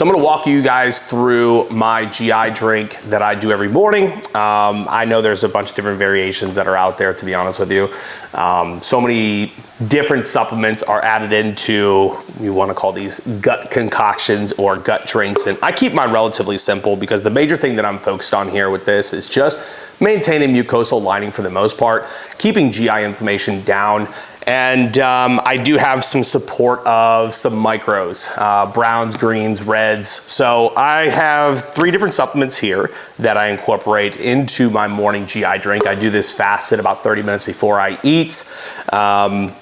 So I'm gonna walk you guys through my GI drink that I do every morning. I know there's a bunch of different variations that are out there, to be honest with you. So many different supplements are added into, we wanna call these gut concoctions or gut drinks. And I keep mine relatively simple because the major thing that I'm focused on here with this is just maintaining mucosal lining for the most part, keeping GI inflammation down. And I do have some support of some micros, browns, greens, reds. So I have 3 different supplements here that I incorporate into my morning GI drink. I do this fasted about 30 minutes before I eat.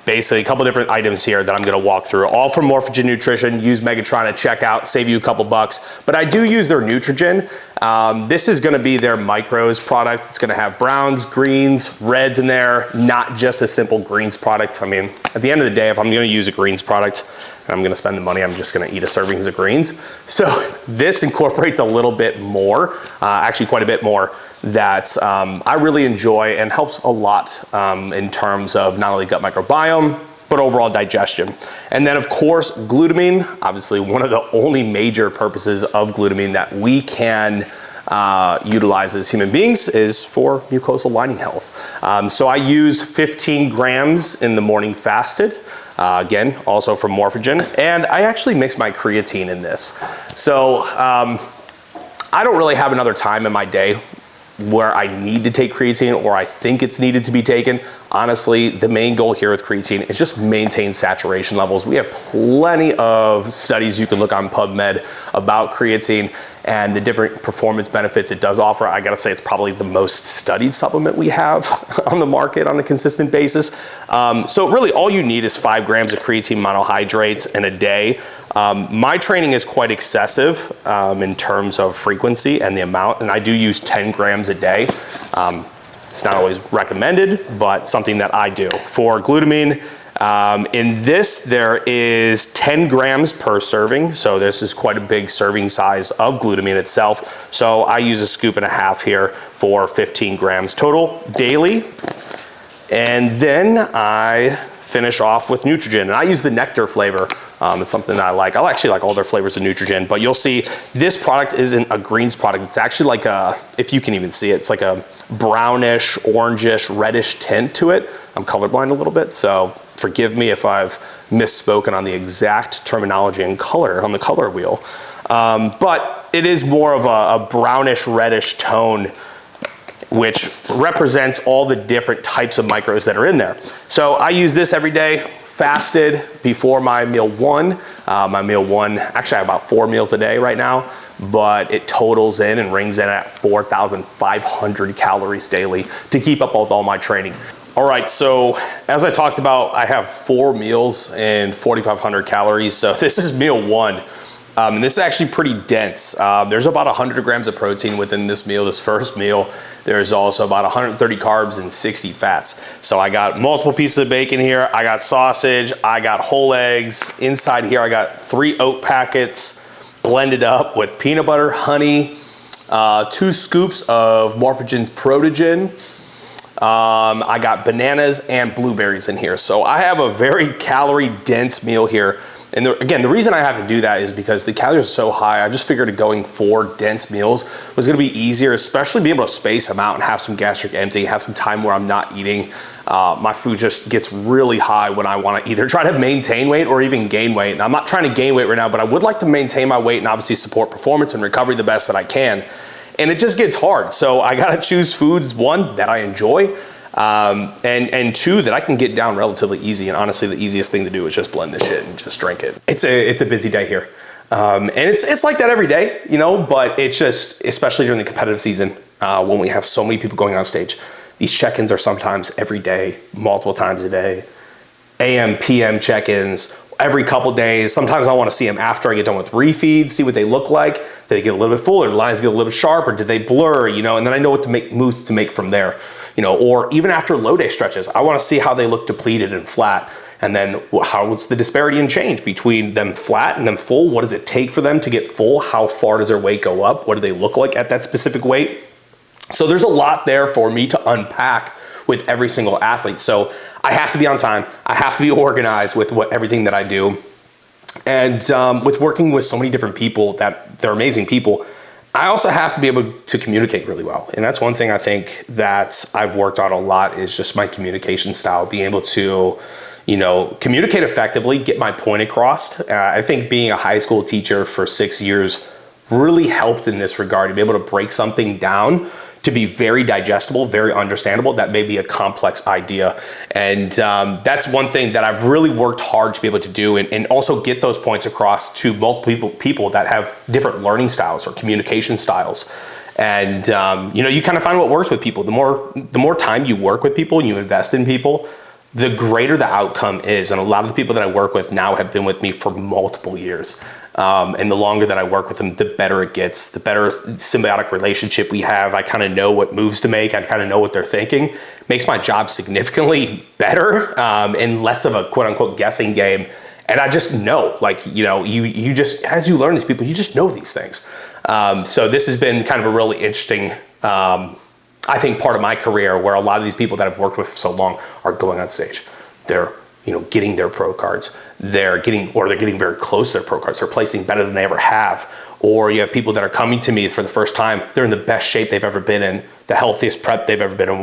Basically a couple different items here that I'm gonna walk through, all from Morphogen Nutrition. Use Megatron at checkout, save you a couple bucks. But I do use their Nutrigen. This is gonna be their micros product. It's gonna have browns, greens, reds in there, not just a simple greens product. I mean, at the end of the day, if I'm gonna use a greens product and I'm gonna spend the money, I'm just gonna eat a servings of greens. So this incorporates a little bit more, actually quite a bit more, that I really enjoy and helps a lot in terms of not only gut microbiome, but overall digestion. And then of course, glutamine, obviously one of the only major purposes of glutamine that we can utilize as human beings is for mucosal lining health. So I use 15 grams in the morning fasted, again, also from Morphogen, and I actually mix my creatine in this. So I don't really have another time in my day where I need to take creatine or I think it's needed to be taken. Honestly, the main goal here with creatine is just maintain saturation levels. We have plenty of studies you can look on PubMed about creatine and the different performance benefits it does offer. I gotta say, it's probably the most studied supplement we have on the market on a consistent basis. So really all you need is 5 grams of creatine monohydrates in a day. My training is quite excessive in terms of frequency and the amount, and I do use 10 grams a day. It's not always recommended, but something that I do. For glutamine, in this, there is 10 grams per serving. So this is quite a big serving size of glutamine itself. So I use a scoop and a half here for 15 grams total daily. And then I finish off with Nutrigen. And I use the nectar flavor. It's something that I like. I actually like all their flavors of Nutrigen, but you'll see this product isn't a greens product. It's actually like a, if you can even see it, it's like a brownish, orangish, reddish tint to it. I'm colorblind a little bit, so forgive me if I've misspoken on the exact terminology and color on the color wheel. But it is more of a brownish, reddish tone, which represents all the different types of micros that are in there. So I use this every day, fasted before my meal 1. My meal 1, actually I have about 4 meals a day right now, but it totals in and rings in at 4,500 calories daily to keep up with all my training. All right, so as I talked about, I have 4 meals and 4,500 calories. So this is meal 1. And this is actually pretty dense. There's about 100 grams of protein within this meal, this first meal. There's also about 130 carbs and 60 fats. So I got multiple pieces of bacon here. I got sausage, I got whole eggs. Inside here, I got 3 oat packets blended up with peanut butter, honey, 2 scoops of Morphogen's Protogen. I got bananas and blueberries in here. So I have a very calorie dense meal here. And again, the reason I have to do that is because the calories are so high. I just figured going 4 dense meals was gonna be easier, especially being able to space them out and have some gastric empty, have some time where I'm not eating. My food just gets really high when I wanna either try to maintain weight or even gain weight. And I'm not trying to gain weight right now, but I would like to maintain my weight and obviously support performance and recovery the best that I can. And it just gets hard. So I gotta choose foods, 1, that I enjoy, and 2, that I can get down relatively easy. And honestly, the easiest thing to do is just blend this shit and just drink it. It's a busy day here. And it's like that every day, you know, but it's just, especially during the competitive season, when we have so many people going on stage, these check-ins are sometimes every day, multiple times a day, AM, PM check-ins, every couple days. Sometimes I want to see them after I get done with refeeds, see what they look like. Did they get a little bit fuller? The lines get a little bit sharper? Did they blur? You know, and then I know what to make moves to make from there. You know, or even after low day stretches, I want to see how they look depleted and flat. And then what's the disparity in change between them flat and them full? What does it take for them to get full? How far does their weight go up? What do they look like at that specific weight? So there's a lot there for me to unpack with every single athlete. So I have to be on time. I have to be organized with everything that I do. And with working with so many different people that they're amazing people, I also have to be able to communicate really well. And that's one thing I think that I've worked on a lot is just my communication style, being able to, you know, communicate effectively, get my point across. I think being a high school teacher for 6 years really helped in this regard, to be able to break something down to be very digestible, very understandable. That may be a complex idea. And that's one thing that I've really worked hard to be able to do, and also get those points across to multiple people that have different learning styles or communication styles. And you know, you kind of find what works with people. The more time you work with people and you invest in people, the greater the outcome is. And a lot of the people that I work with now have been with me for multiple years. And the longer that I work with them, the better it gets, the better symbiotic relationship we have. I kind of know what moves to make. I kind of know what they're thinking. Makes my job significantly better, and less of a quote unquote guessing game. And I just know, like, you know, you just, as you learn these people, you just know these things. So this has been kind of a really interesting, I think, part of my career, where a lot of these people that I've worked with for so long are going on stage. They're, you know, getting their pro cards. They're getting very close to their pro cards. They're placing better than they ever have. Or you have people that are coming to me for the first time. They're in the best shape they've ever been in, the healthiest prep they've ever been in,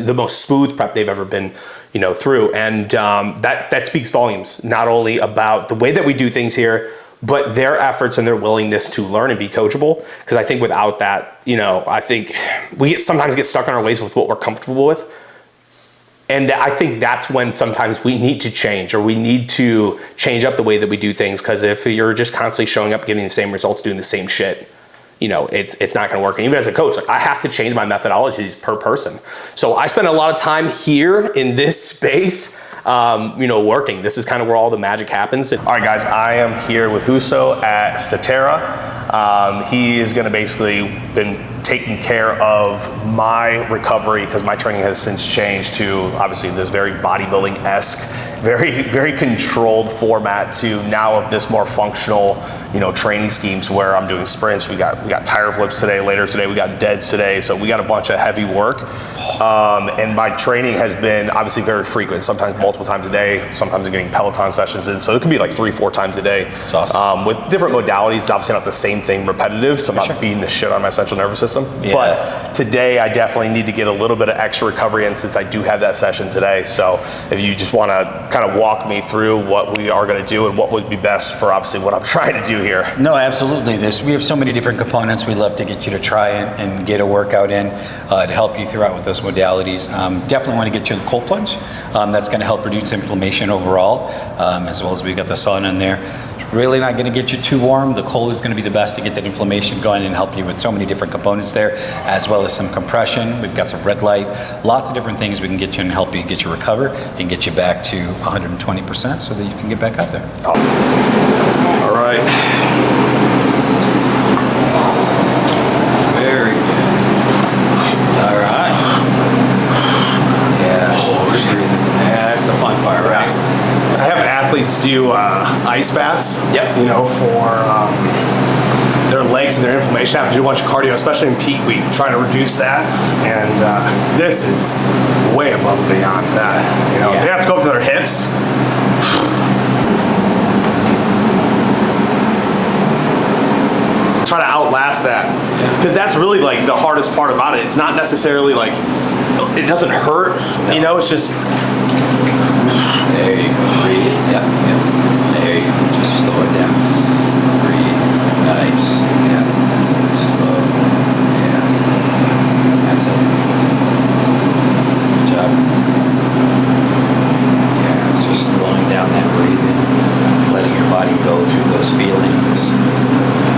the most smooth prep they've ever been, you know, through. And that speaks volumes, not only about the way that we do things here, but their efforts and their willingness to learn and be coachable. Because I think without that, you know, I think we sometimes get stuck in our ways with what we're comfortable with. And I think that's when sometimes we need to change, or we need to change up the way that we do things. Because if you're just constantly showing up, getting the same results, doing the same shit, you know, it's not going to work. And even as a coach, like, I have to change my methodologies per person. So I spend a lot of time here in this space, you know, working. This is kind of where all the magic happens. All right, guys, I am here with Huso at Statera. He is going to basically been taking care of my recovery, because my training has since changed to obviously this very bodybuilding-esque, very, very controlled format, to now of this more functional, you know, training schemes where I'm doing sprints. We got tire flips today, later today we got deads today, so we got a bunch of heavy work. And my training has been obviously very frequent, sometimes multiple times a day, sometimes I'm getting Peloton sessions in, so it could be like 3-4 times a day. That's awesome. With different modalities, obviously not the same thing repetitive, so I'm not beating the shit on my central nervous system. Yeah. But today I definitely need to get a little bit of extra recovery in, since I do have that session today. So if you just want to kind of walk me through what we are going to do and what would be best for obviously what I'm trying to do here. No, absolutely. We have so many different components. We'd love to get you to try and get a workout in to help you throughout with those modalities. Definitely want to get you the cold plunge. That's going to help reduce inflammation overall, as well as we got the sauna in there. It's really not going to get you too warm. The cold is going to be the best to get that inflammation going and help you with so many different components there, as well as some compression. We've got some red light, lots of different things we can get you and help you get you recover and get you back to 120% so that you can get back out there. Oh. All right. Very good. All right. Yeah, that's the fun part, right? I have athletes do ice baths. Yep. You know, for their legs and their inflammation. I have to do a bunch of cardio, especially in peak week, trying to reduce that. And this is way above and beyond that. You know, they have to go up to their hips. Try to outlast that, because that's really like the hardest part about it. It's not necessarily like it doesn't hurt, you know, it's just there you go. Breathe. Yep. There you go. Just slow it down. Breathe. Nice. Yeah. Slow. Yeah. That's it. Good job. Yeah, just slowing down that breathing, letting your body go through those feelings.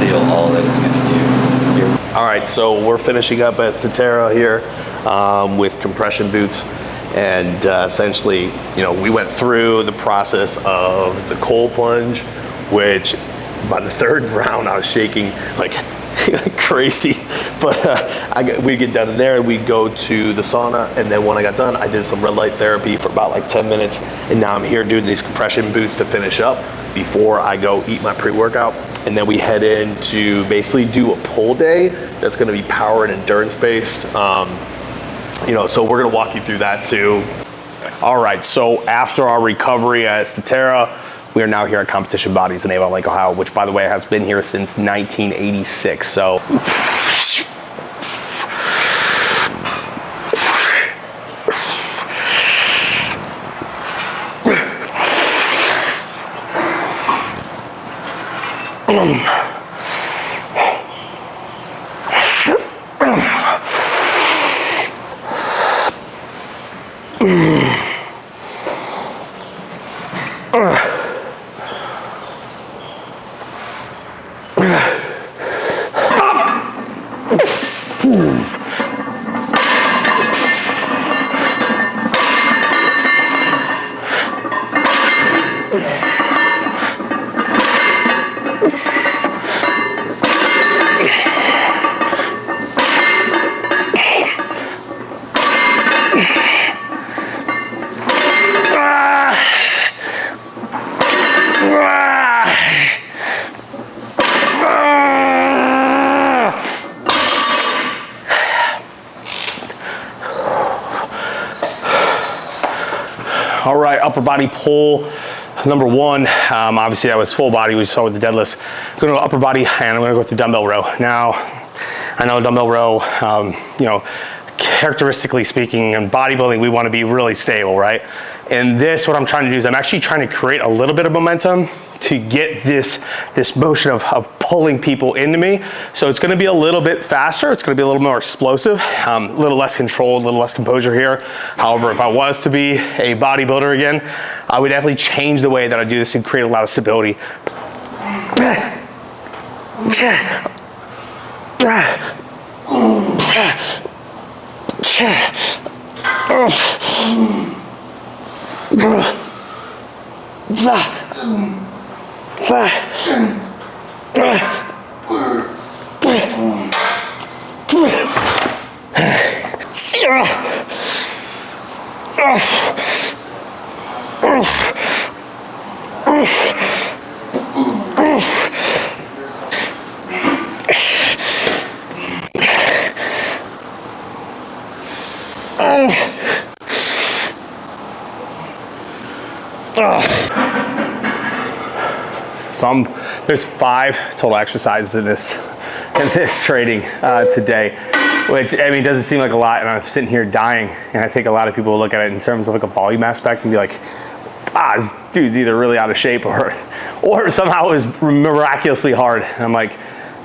Feel all that it's going to do. All right, so we're finishing up at Statera here with compression boots, and essentially, you know, we went through the process of the cold plunge, which by the third round I was shaking like crazy, but we'd get done in there and we'd go to the sauna, and then when I got done I did some red light therapy for about like 10 minutes, and now I'm here doing these compression boots to finish up before I go eat my pre-workout. And then we head in to basically do a pull day that's going to be power and endurance based. You know, so we're going to walk you through that too. All right, so after our recovery at Statera, We are now here at Commotion Bodies in Avon Lake, Ohio, which, by the way, has been here since 1986. So. All right, upper body pull number one. Obviously that was full body, we saw with the deadlifts. I'm gonna go upper body and I'm gonna go through dumbbell row. Now, I know dumbbell row, you know, characteristically speaking, in bodybuilding, we wanna be really stable, right? And this, what I'm trying to do is I'm actually trying to create a little bit of momentum to get this motion of pulling people into me. So it's gonna be a little bit faster, it's gonna be a little more explosive, a little less controlled, a little less composure here. However, if I was to be a bodybuilder again, I would definitely change the way that I do this and create a lot of stability. So there's 5 total exercises in this training today, which, I mean, doesn't seem like a lot, and I'm sitting here dying, and I think a lot of people will look at it in terms of like a volume aspect and be like, this dude's either really out of shape or somehow it was miraculously hard. And I'm like,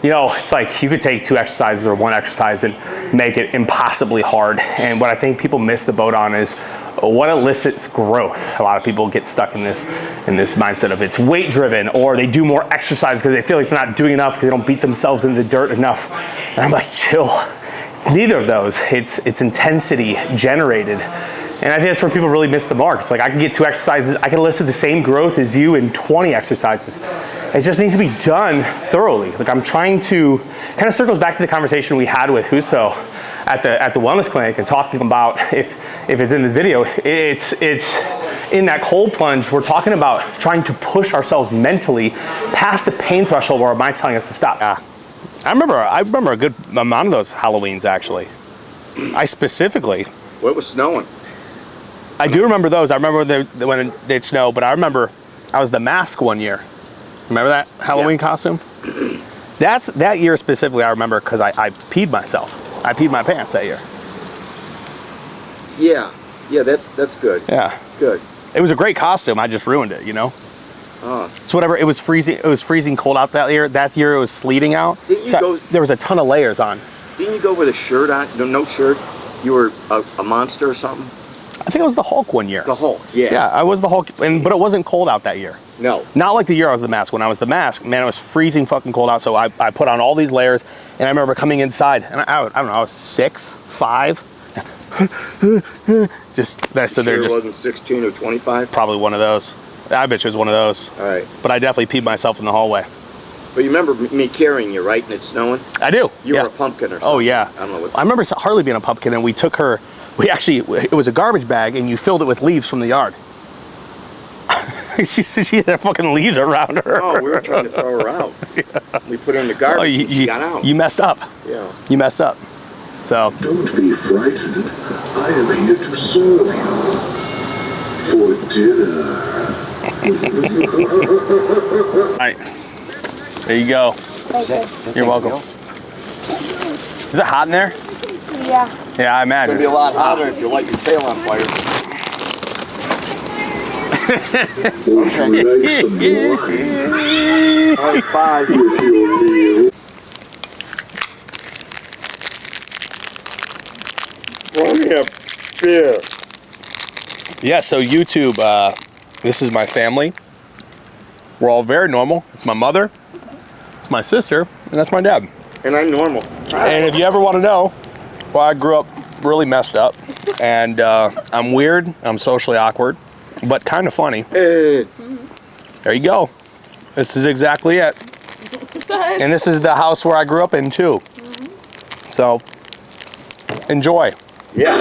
you know, it's like you could take 2 exercises or 1 exercise and make it impossibly hard. And what I think people miss the boat on is what elicits growth. A lot of people get stuck in this mindset of it's weight driven, or they do more exercise because they feel like they're not doing enough because they don't beat themselves in the dirt enough. And I'm like, chill. It's neither of those. It's intensity generated. And I think that's where people really miss the mark. It's like I can get 2 exercises, I can elicit the same growth as you in 20 exercises. It just needs to be done thoroughly. Like I'm trying to, kind of circles back to the conversation we had with Huso at the wellness clinic and talking about, if it's in this video, it's in that cold plunge, we're talking about trying to push ourselves mentally past the pain threshold where our mind's telling us to stop. I remember a good amount of those Halloweens actually. I specifically. Well, it was snowing. I do remember those. I remember when it snowed, but I remember I was the mask one year. Remember that Halloween costume? That year specifically I remember because I peed myself. I peed my pants that year. Yeah, that's good. Yeah. Good. It was a great costume, I just ruined it, you know? So whatever, it was freezing cold out that year. That year it was sleeting out. There was a ton of layers on. Didn't you go with a shirt on? No shirt? You were a monster or something? I think it was the Hulk one year. The Hulk, yeah. Yeah, I was the Hulk, but it wasn't cold out that year. No. Not like the year I was the mask. When I was the mask, man, it was freezing fucking cold out, so I put on all these layers, and I remember coming inside, and I don't know, I was 6, 5. Just, I stood there just... Sure it wasn't 16 or 25? Probably one of those. I bet you it was one of those. All right. But I definitely peed myself in the hallway. But you remember me carrying you, right, and it's snowing? I do. You were a pumpkin or something. Oh, yeah. I don't know what... I remember Harley being a pumpkin, and we took her... it was a garbage bag, and you filled it with leaves from the yard. she had fucking leaves around her. Oh, we were trying to throw her out. Yeah. We put her in the garbage and she got out. You messed up. Yeah. You messed up. So. Don't be frightened. I am here to serve you for dinner. All right. There you go. You're welcome. Is it hot in there? Yeah. Yeah, I imagine. It'll be a lot hotter if you light your tail on fire. High five. Only a beer. Yeah, so YouTube, this is my family. We're all very normal. It's my mother, it's my sister, and that's my dad. And I'm normal. And if you ever want to know why I grew up really messed up, and I'm weird, I'm socially awkward, but kind of funny. There you go. This is exactly it. And this is the house where I grew up in too. So, enjoy. Yeah.